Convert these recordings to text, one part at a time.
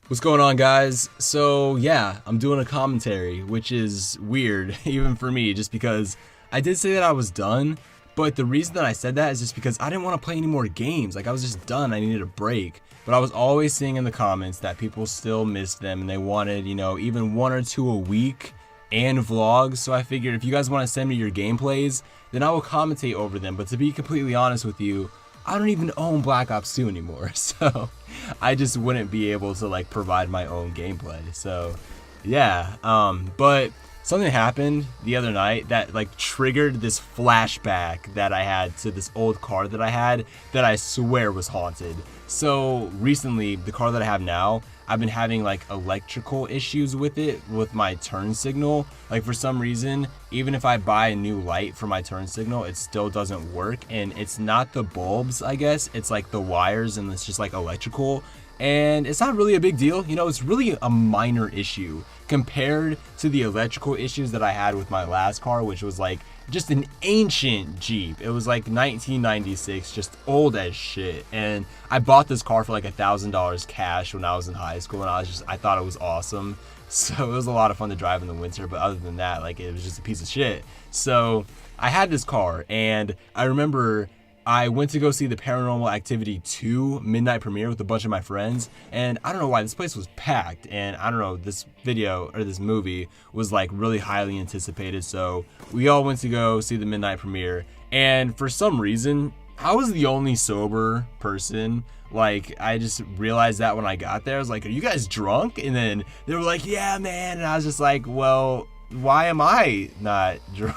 What's going on, guys? So, yeah, I'm doing a commentary, which is weird, even for me, just because I did say that I was done, but the reason that I said that is just because I didn't want to play any more games. Like, I was just done. I needed a break. But I was always seeing in the comments that people still missed them and they wanted, even one or two a week and vlogs. So I figured if you guys want to send me your gameplays, then I will commentate over them. But to be completely honest with you, I don't even own Black Ops 2 anymore, so I just wouldn't be able to like provide my own gameplay. So yeah, but something happened the other night that like triggered this flashback that I had to this old car that I had that I swear was haunted. So recently, the car that I have now, I've been having like electrical issues with it, with my turn signal. Like for some reason, even if I buy a new light for my turn signal, it still doesn't work. And it's not the bulbs, I guess. It's like the wires and it's just like electrical. And it's not really a big deal. It's really a minor issue compared to the electrical issues that I had with my last car, which was like just an ancient Jeep. It was like 1996, just old as shit. And I bought this car for like $1,000 cash when I was in high school, and I thought it was awesome. So it was a lot of fun to drive in the winter, but other than that, like it was just a piece of shit. So I had this car, and I remember I went to go see the Paranormal Activity 2 midnight premiere with a bunch of my friends, and I don't know why this place was packed, and I don't know, this movie was like really highly anticipated, so we all went to go see the midnight premiere, and for some reason, I was the only sober person. Like, I just realized that when I got there, I was like, are you guys drunk? And then they were like, yeah, man, and I was just like, well, why am I not drunk?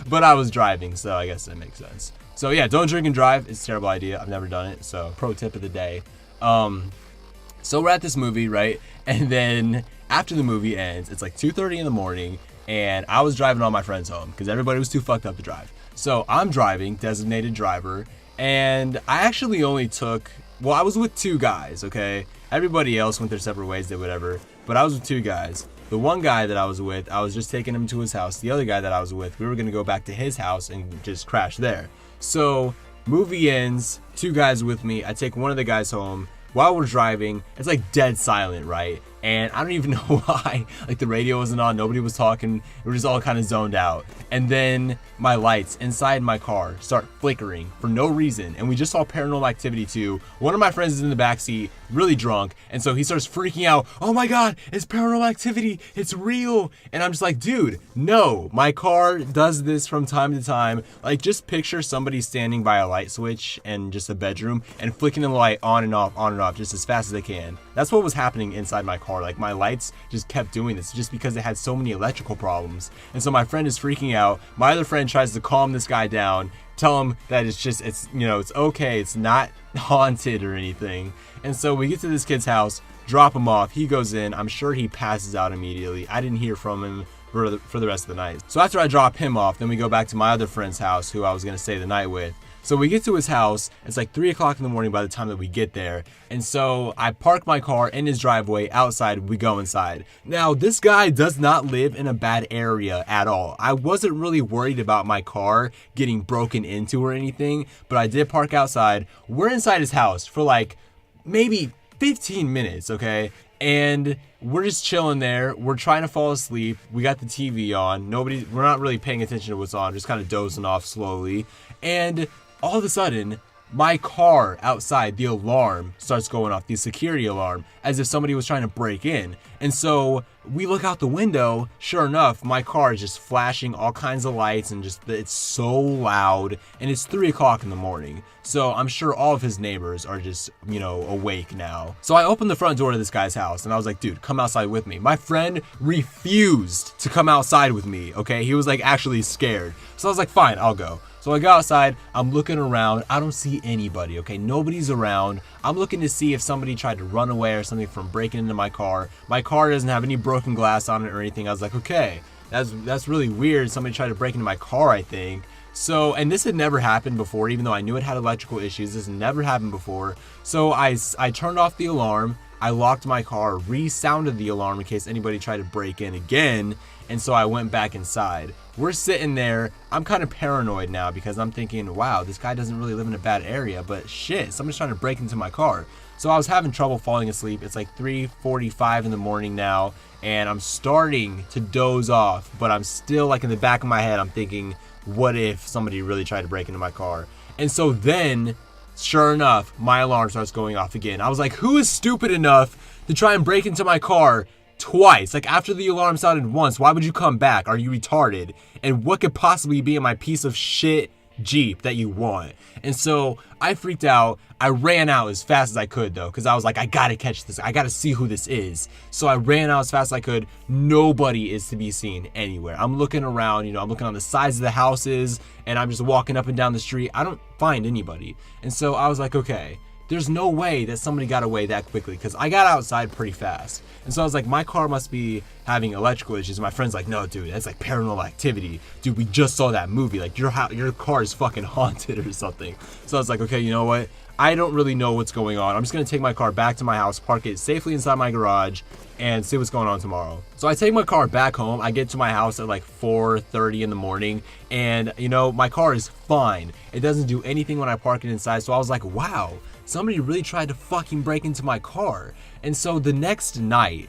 But I was driving, so I guess that makes sense. So yeah, don't drink and drive. It's a terrible idea. I've never done it. So pro tip of the day. So we're at this movie, right? And then after the movie ends, it's like 2:30 in the morning, and I was driving all my friends home because everybody was too fucked up to drive. So I'm driving, designated driver, and I actually only took, well, I was with two guys, okay? Everybody else went their separate ways, did whatever, but I was with two guys. The one guy that I was with, I was just taking him to his house. The other guy that I was with, we were gonna go back to his house and just crash there. So movie ends, two guys with me. I take one of the guys home. While we're driving, it's like dead silent, right? And I don't even know why. Like the radio wasn't on, nobody was talking. We were just all kind of zoned out. And then my lights inside my car start flickering for no reason. And we just saw Paranormal Activity 2. One of my friends is in the backseat, really drunk. And so he starts freaking out. Oh my God, it's Paranormal Activity. It's real. And I'm just like, dude, no, my car does this from time to time. Like just picture somebody standing by a light switch in just a bedroom and flicking the light on and off just as fast as they can. That's what was happening inside my car. Like my lights just kept doing this just because it had so many electrical problems. And so my friend is freaking out. My other friend tries to calm this guy down, tell him that it's okay, it's not haunted or anything. And so we get to this kid's house, drop him off, he goes in, I'm sure he passes out immediately. I didn't hear from him for the rest of the night. So after I drop him off, then we go back to my other friend's house who I was gonna stay the night with. So we get to his house, it's like 3 o'clock in the morning by the time that we get there. And so I park my car in his driveway outside, we go inside. Now, this guy does not live in a bad area at all. I wasn't really worried about my car getting broken into or anything, but I did park outside. We're inside his house for like maybe 15 minutes, okay? And we're just chilling there. We're trying to fall asleep. We got the TV on. We're not really paying attention to what's on, just kind of dozing off slowly. And all of a sudden, my car outside, the alarm starts going off, the security alarm, as if somebody was trying to break in. And so we look out the window, sure enough, my car is just flashing all kinds of lights and it's so loud, and it's 3 o'clock in the morning. So I'm sure all of his neighbors are just, awake now. So I opened the front door to this guy's house and I was like, dude, come outside with me. My friend refused to come outside with me, okay? He was like actually scared. So I was like, fine, I'll go. So I go outside, I'm looking around, I don't see anybody, okay? Nobody's around. I'm looking to see if somebody tried to run away or something from breaking into my car. My car doesn't have any broken glass on it or anything. I was like, okay, that's really weird. Somebody tried to break into my car, I think. So, and this had never happened before, even though I knew it had electrical issues. This had never happened before. So I turned off the alarm, I locked my car, resounded the alarm in case anybody tried to break in again, and so I went back inside. We're sitting there. I'm kind of paranoid now because I'm thinking, wow, this guy doesn't really live in a bad area, but shit, somebody's trying to break into my car. So I was having trouble falling asleep. It's like 3:45 in the morning now, and I'm starting to doze off, but I'm still like in the back of my head, I'm thinking, what if somebody really tried to break into my car? And so then, sure enough, my alarm starts going off again. I was like, who is stupid enough to try and break into my car twice? Like, after the alarm sounded once, why would you come back? Are you retarded? And what could possibly be in my piece of shit Jeep that you want? And so I freaked out. I ran out as fast as I could though, because I was like, I gotta catch this. I gotta see who this is. So I ran out as fast as I could. Nobody is to be seen anywhere. I'm looking around, you know, I'm looking on the sides of the houses, and I'm just walking up and down the street. I don't find anybody. And so I was like, okay, there's no way that somebody got away that quickly, because I got outside pretty fast. And so I was like, my car must be having electrical issues. My friend's like, no, dude, that's like paranormal activity. Dude, we just saw that movie. Like, your car is fucking haunted or something. So I was like, okay, you know what? I don't really know what's going on. I'm just going to take my car back to my house, park it safely inside my garage, and see what's going on tomorrow. So I take my car back home. I get to my house at like 4:30 in the morning, and you know, my car is fine. It doesn't do anything when I park it inside. So I was like, wow, somebody really tried to fucking break into my car. And so the next night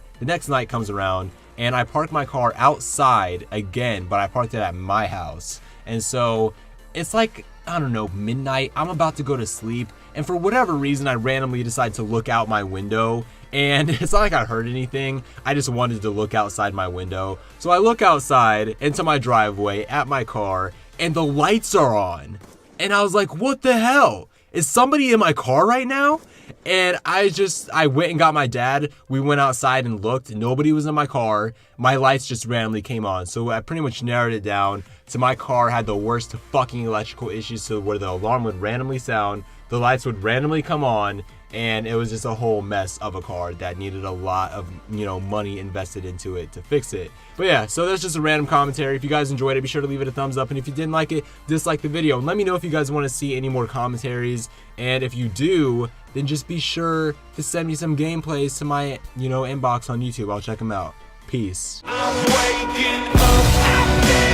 comes around, and I park my car outside again, but I parked it at my house. And so it's like, I don't know, midnight. I'm about to go to sleep, and for whatever reason, I randomly decide to look out my window. And it's not like I heard anything. I just wanted to look outside my window. So I look outside into my driveway at my car, and the lights are on. And I was like, what the hell? Is somebody in my car right now? And I went and got my dad. We went outside and looked. Nobody was in my car. My lights just randomly came on. So I pretty much narrowed it down to my car had the worst fucking electrical issues, so where the alarm would randomly sound, the lights would randomly come on, and it was just a whole mess of a car that needed a lot of, you know, money invested into it to fix it. But yeah, so that's just a random commentary. If you guys enjoyed it, be sure to leave it a thumbs up, and if you didn't like it, dislike the video, and let me know if you guys want to see any more commentaries. And if you do, then just be sure to send me some gameplays to my, you know, inbox on YouTube. I'll check them out. Peace. I'm waking up.